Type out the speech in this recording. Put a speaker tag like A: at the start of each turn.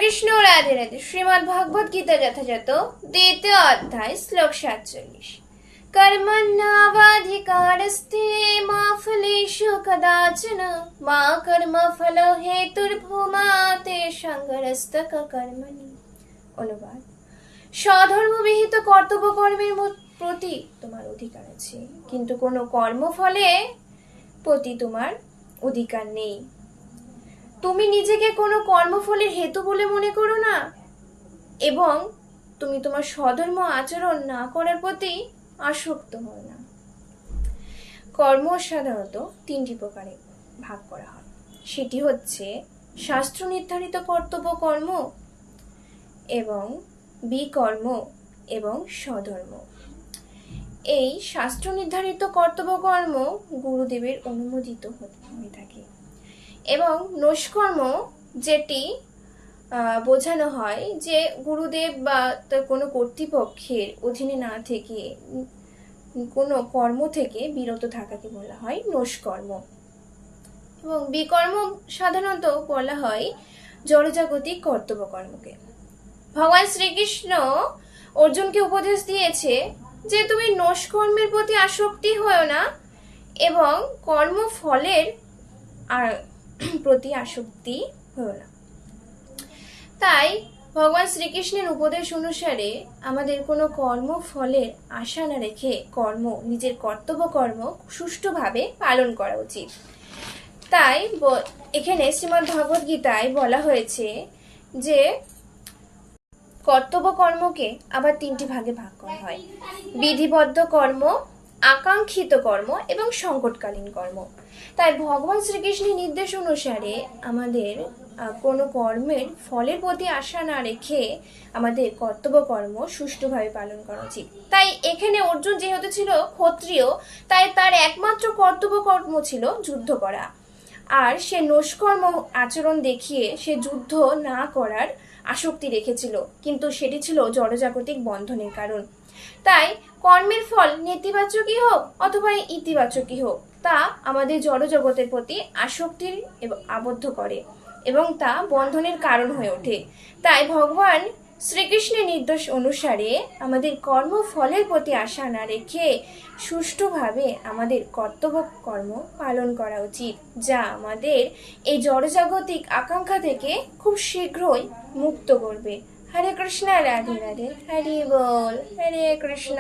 A: কৃষ্ণ। রাধে রাধে। শ্রীমদ্ ভাগবত গীতা যথাযথ দ্বিতীয় অধ্যায় শ্লোক 47। कर्मण्येवाधिकारस्ते मा फलेषु कदाचन मा कर्मफल हेतुर्भूमा ते संगरस्तक कर्मणि। অনুবাদ: স্বধর্মবিহিত কর্তব্য কর্মের প্রতি তোমার অধিকার আছে, কিন্তু কোনো কর্মফলে প্রতি তোমার অধিকার নেই। তুমি নিজেকে কোনো কর্মফলের হেতু বলে মনে করো না এবং তুমি তোমার স্বধর্ম আচরণ না করার প্রতি আসক্ত হও না। কর্ম সাধারণত তিনটি প্রকারে ভাগ করা হয়। সেটি হচ্ছে শাস্ত্র নির্ধারিত কর্তব্য কর্ম এবং বিকর্ম এবং স্বধর্ম। এই শাস্ত্র নির্ধারিত কর্তব্য কর্ম গুরুদেবের অনুমোদিত হয়ে থাকে এবং নৈষ্কর্ম, যেটি বোঝানো হয় যে গুরুদেব বা কোনো কর্তৃপক্ষের অধীনে না থেকে কোনো কর্ম থেকে বিরত থাকাকে বলা হয় নৈষ্কর্ম। এবং বিকর্ম সাধারণত বলা হয় জড়জাগতিক কর্তব্য কর্মকে। ভগবান শ্রীকৃষ্ণ অর্জুনকে উপদেশ দিয়েছে যে তুমি নৈষ্কর্মের প্রতি আসক্তি হও না এবং কর্মফলের প্রতি আসক্তি হও না। তাই ভগবান শ্রীকৃষ্ণের উপদেশ অনুসারে আমাদের কোনো কর্মফলের আশা না রেখে নিজের কর্তব্য কর্ম সুষ্ঠুভাবে পালন করা উচিত। তাই এখানে শ্রীমদ্ ভগবত গীতায় বলা হয়েছে যে কর্তব্য কর্মকে আবার তিনটি ভাগে ভাগ করা হয়: বিধিবদ্ধ কর্ম, আকাঙ্ক্ষিত কর্ম এবং সংকটকালীন কর্ম। তাই ভগবান শ্রীকৃষ্ণের নির্দেশ অনুসারে আমাদের কোনো কর্মের ফলের প্রতি আশা না রেখে আমাদের কর্তব্য কর্ম সুষ্ঠুভাবে পালন করা উচিত। তাই এখানে অর্জুন যেহেতু ছিল ক্ষত্রিয়, তাই তার একমাত্র কর্তব্য কর্ম ছিল যুদ্ধ করা, আর সে নৈষ্কর্ম আচরণ দেখিয়ে সে যুদ্ধ না করার আসক্তি রেখেছিল, কিন্তু সেটি ছিল জড়জাগতিক বন্ধনের কারণ। তাই কর্মের ফল নেতিবাচকই হোক অথবা ইতিবাচকই হোক, তা আমাদের জড়জগতের প্রতি আসক্তির আবদ্ধ করে এবং তা বন্ধনের কারণ হয়ে ওঠে। তাই ভগবান শ্রীকৃষ্ণের নির্দেশ অনুসারে আমাদের কর্মফলের প্রতি আশা না রেখে সুষ্ঠুভাবে আমাদের কর্তব্য কর্ম পালন করা উচিত, যা আমাদের এই জড়জাগতিক আকাঙ্ক্ষা থেকে খুব শীঘ্রই মুক্ত করবে। হরে কৃষ্ণ। রাধে রাধে। হরি বল। হরে কৃষ্ণ।